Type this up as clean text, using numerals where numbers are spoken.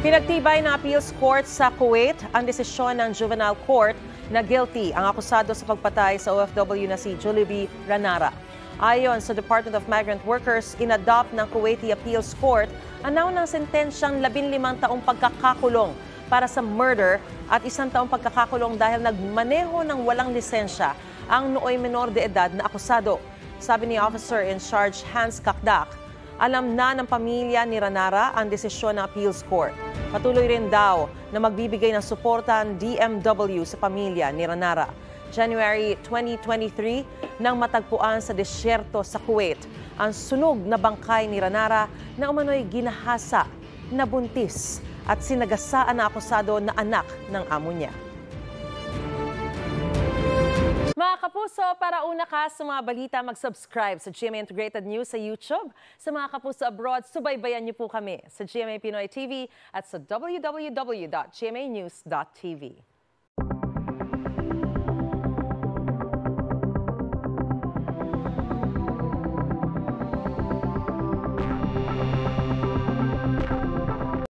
Pinagtibay ng appeals court sa Kuwait ang desisyon ng juvenile court na guilty ang akusado sa pagpatay sa OFW na si Julie Ranara. Ayon sa Department of Migrant Workers, inadopt ng Kuwaiti Appeals Court ang naunang sentensyang 15 taong pagkakakulong para sa murder at 1 taong pagkakakulong dahil nagmaneho ng walang lisensya ang nooy menor de edad na akusado. Sabi ni Officer in Charge Hans Kakdak, alam na ng pamilya ni Ranara ang desisyon ng Appeals Court. Patuloy rin daw na magbibigay ng suporta ang DMW sa pamilya ni Ranara. January 2023 nang matagpuan sa disyerto sa Kuwait ang sunog na bangkay ni Ranara na umano'y ginahasa, nabuntis at sinagasaan na akusado na anak ng amo niya. Mga kapuso, para una ka sa mga balita, mag-subscribe sa GMA Integrated News sa YouTube. Sa mga kapuso abroad, subaybayan niyo po kami sa GMA Pinoy TV at sa www.gmanews.tv.